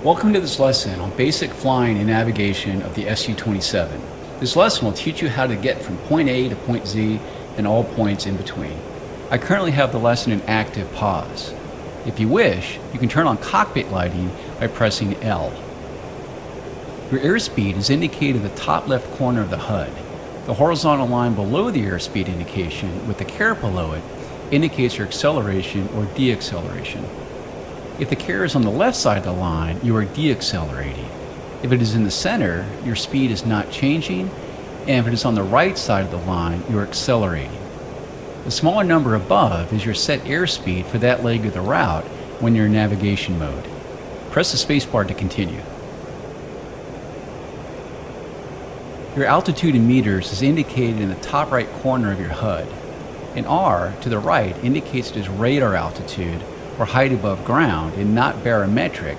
Welcome to this lesson on basic flying and navigation of the Su-27. This lesson will teach you how to get from point A to point Z and all points in between. I currently have the lesson in active pause. If you wish, you can turn on cockpit lighting by pressing L. Your airspeed is indicated in the top left corner of the HUD. The horizontal line below the airspeed indication with the caret below it indicates your acceleration or deacceleration. If the caret is on the left side of the line, you are deaccelerating. If it is in the center, your speed is not changing, and if it is on the right side of the line, you are accelerating. The smaller number above is your set airspeed for that leg of the route when you're in navigation mode. Press the spacebar to continue. Your altitude in meters is indicated in the top right corner of your HUD. An R to the right indicates it is radar altitude, or height above ground, and not barometric,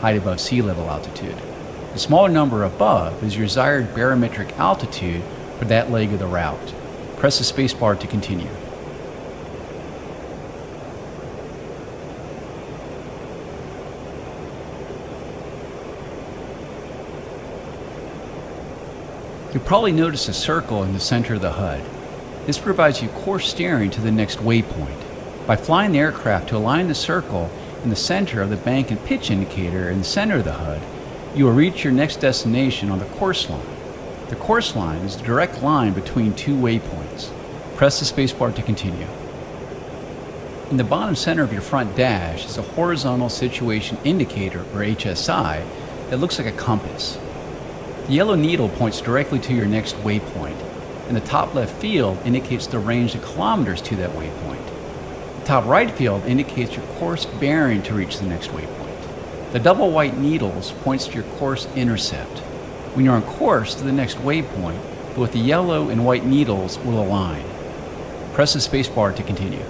height above sea level altitude. The smaller number above is your desired barometric altitude for that leg of the route. Press the spacebar to continue. You'll probably notice a circle in the center of the HUD. This provides you course steering to the next waypoint. By flying the aircraft to align the circle in the center of the bank and pitch indicator in the center of the HUD, you will reach your next destination on the course line. The course line is the direct line between two waypoints. Press the spacebar to continue. In the bottom center of your front dash is a horizontal situation indicator, or HSI, that looks like a compass. The yellow needle points directly to your next waypoint, and the top left field indicates the range of kilometers to that waypoint. The top right field indicates your course bearing to reach the next waypoint. The double white needles points to your course intercept. When you're on course to the next waypoint, both the yellow and white needles will align. Press the spacebar to continue.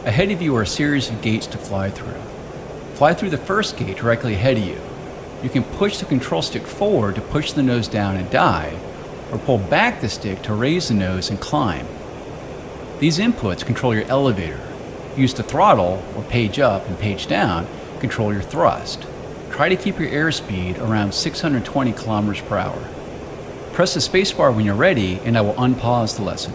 Ahead of you are a series of gates to fly through. Fly through the first gate directly ahead of you. You can push the control stick forward to push the nose down and dive, or pull back the stick to raise the nose and climb. These inputs control your elevator. Use the throttle, or page up and page down, control your thrust. Try to keep your airspeed around 620 kilometers per hour. Press the spacebar when you're ready, and I will unpause the lesson.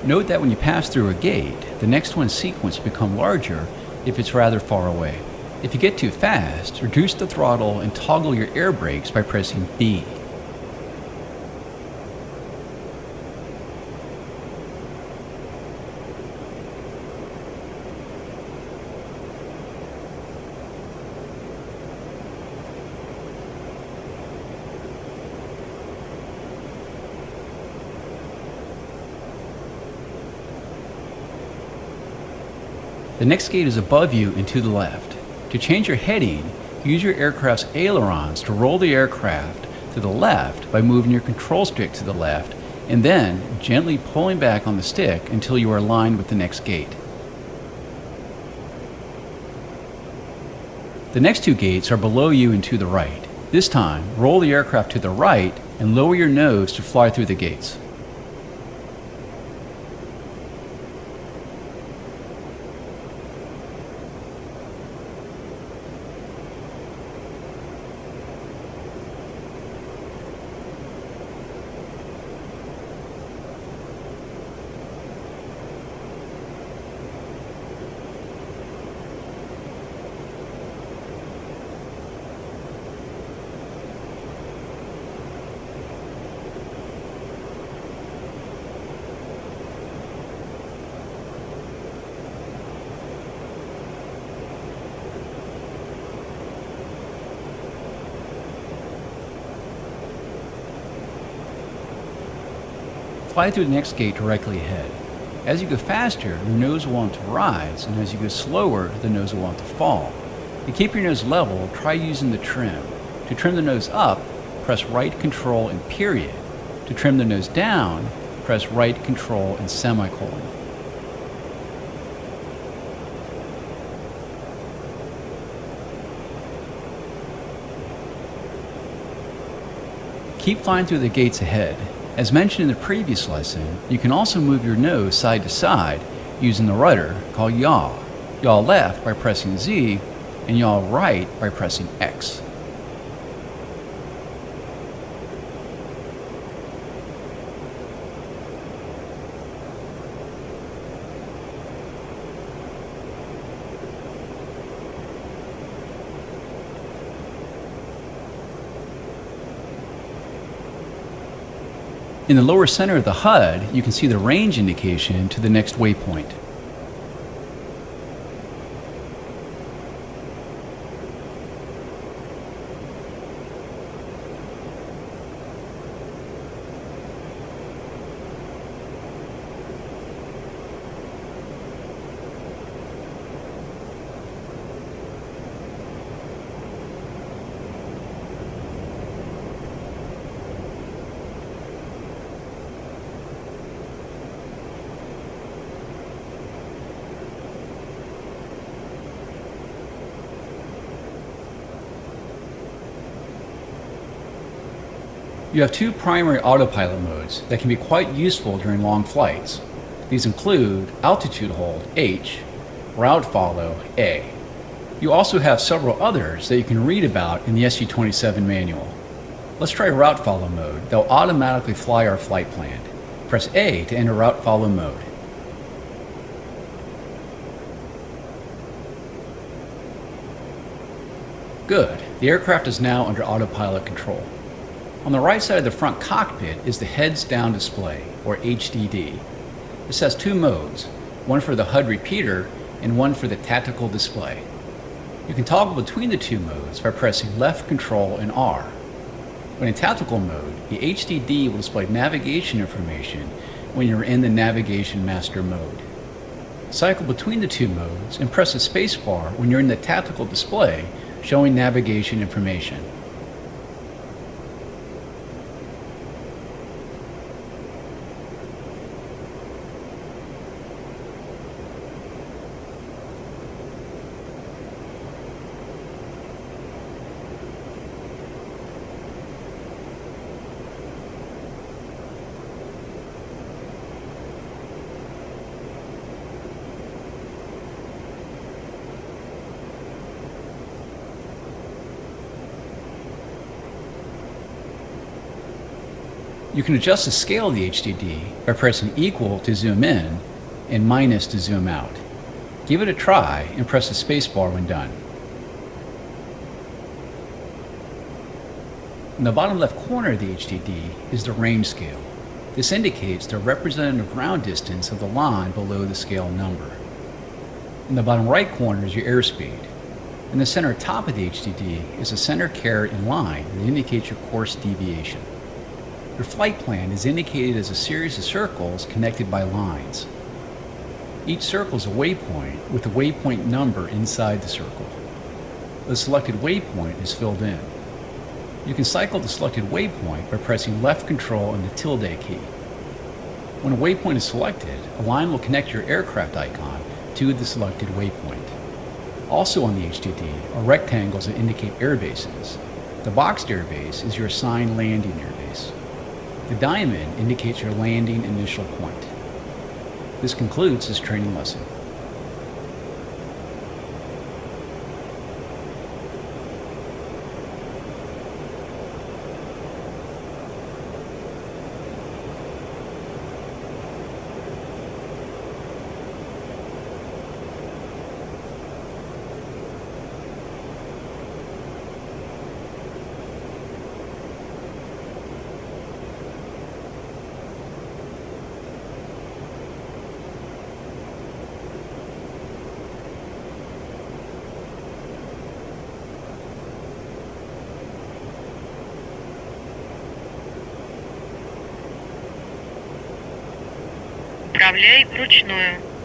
Note that when you pass through a gate, the next one's sequence become larger if it's rather far away. If you get too fast, reduce the throttle and toggle your air brakes by pressing B. The next gate is above you and to the left. To change your heading, use your aircraft's ailerons to roll the aircraft to the left by moving your control stick to the left and then gently pulling back on the stick until you are aligned with the next gate. The next two gates are below you and to the right. This time, roll the aircraft to the right and lower your nose to fly through the gates. Fly through the next gate directly ahead. As you go faster, your nose will want to rise, and as you go slower, the nose will want to fall. To keep your nose level, try using the trim. To trim the nose up, press right control and period. To trim the nose down, press right control and semicolon. Keep flying through the gates ahead. As mentioned in the previous lesson, you can also move your nose side to side using the rudder called yaw. Yaw left by pressing Z and yaw right by pressing X. In the lower center of the HUD, you can see the range indication to the next waypoint. You have two primary autopilot modes that can be quite useful during long flights. These include altitude hold, H, route follow, A. You also have several others that you can read about in the Su-27 manual. Let's try route follow mode that will automatically fly our flight plan. Press A to enter route follow mode. Good. The aircraft is now under autopilot control. On the right side of the front cockpit is the heads down display, or HDD. This has two modes, one for the HUD repeater and one for the tactical display. You can toggle between the two modes by pressing left control and R. When in tactical mode, the HDD will display navigation information when you're in the navigation master mode. Cycle between the two modes and press the spacebar when you're in the tactical display showing navigation information. You can adjust the scale of the HDD by pressing equal to zoom in and minus to zoom out. Give it a try and press the spacebar when done. In the bottom left corner of the HDD is the range scale. This indicates the representative ground distance of the line below the scale number. In the bottom right corner is your airspeed. In the center top of the HDD is a center caret in line that indicates your course deviation. Your flight plan is indicated as a series of circles connected by lines. Each circle is a waypoint with a waypoint number inside the circle. The selected waypoint is filled in. You can cycle the selected waypoint by pressing left control and the tilde key. When a waypoint is selected, a line will connect your aircraft icon to the selected waypoint. Also on the HDD are rectangles that indicate airbases. The boxed airbase is your assigned landing airbase. The diamond indicates your landing initial point. This concludes this training lesson. Управляй вручную.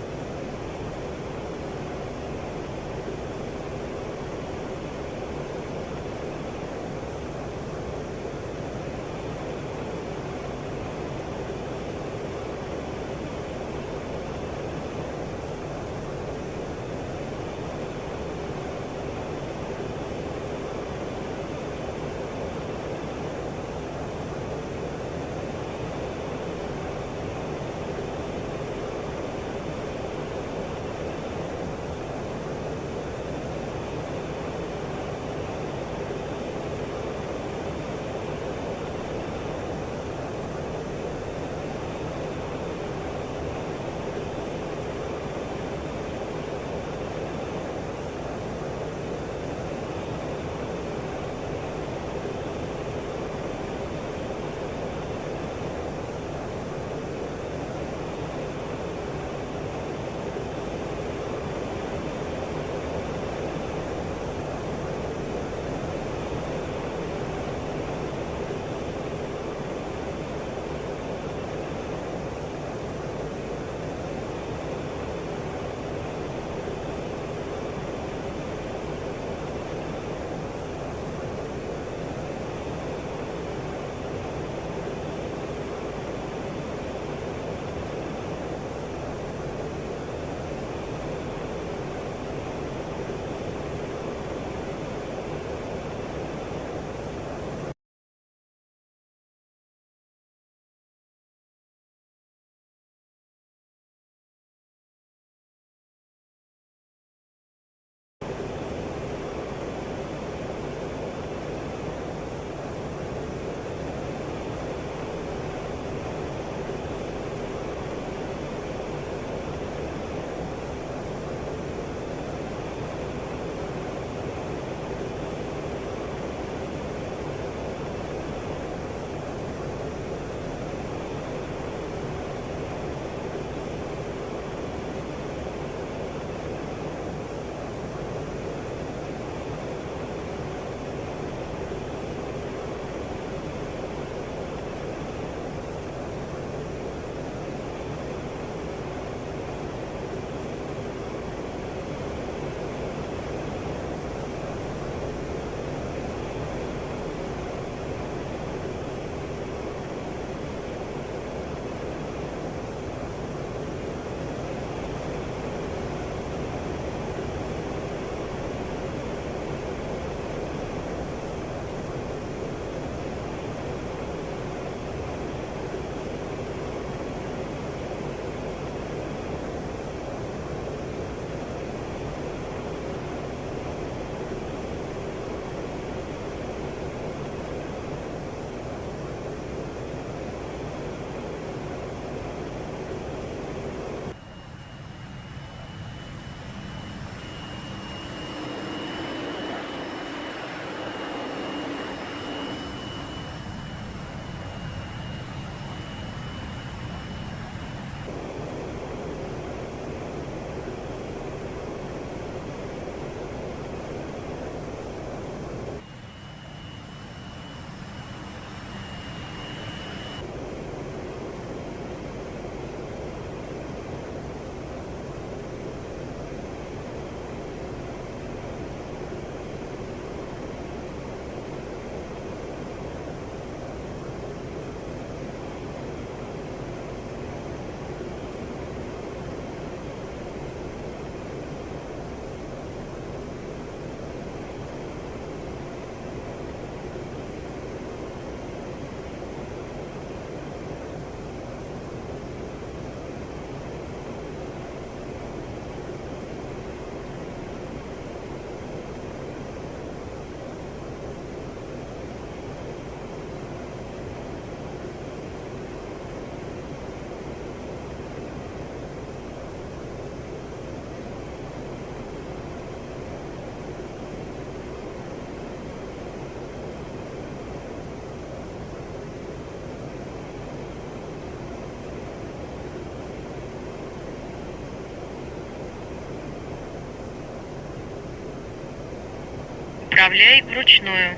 Управляй вручную.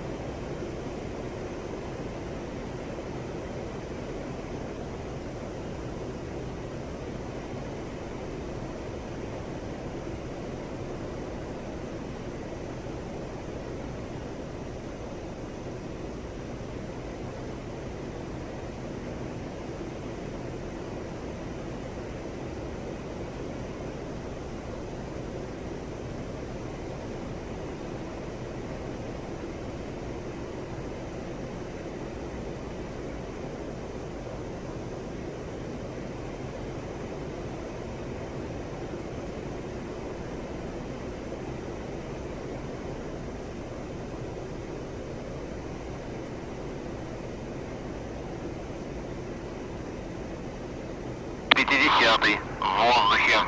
Пятидесятый в воздухе.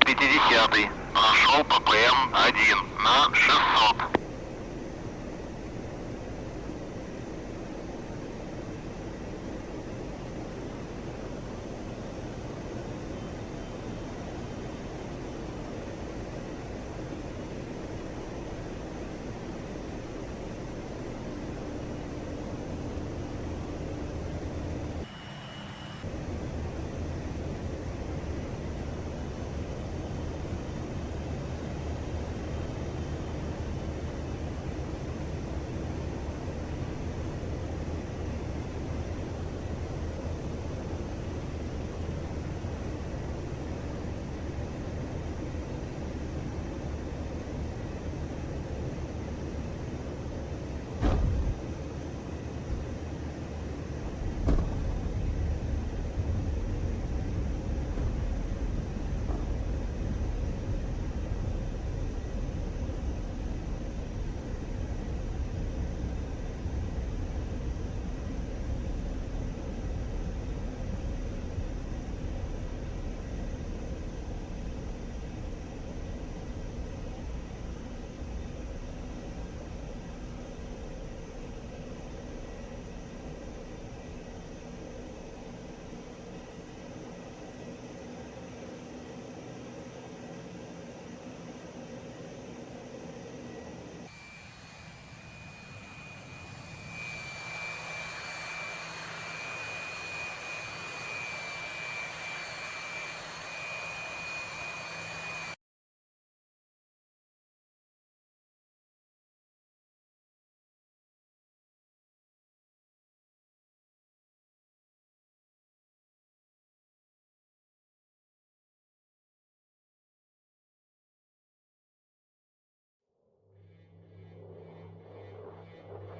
50-й прошел ППМ-1 на 600.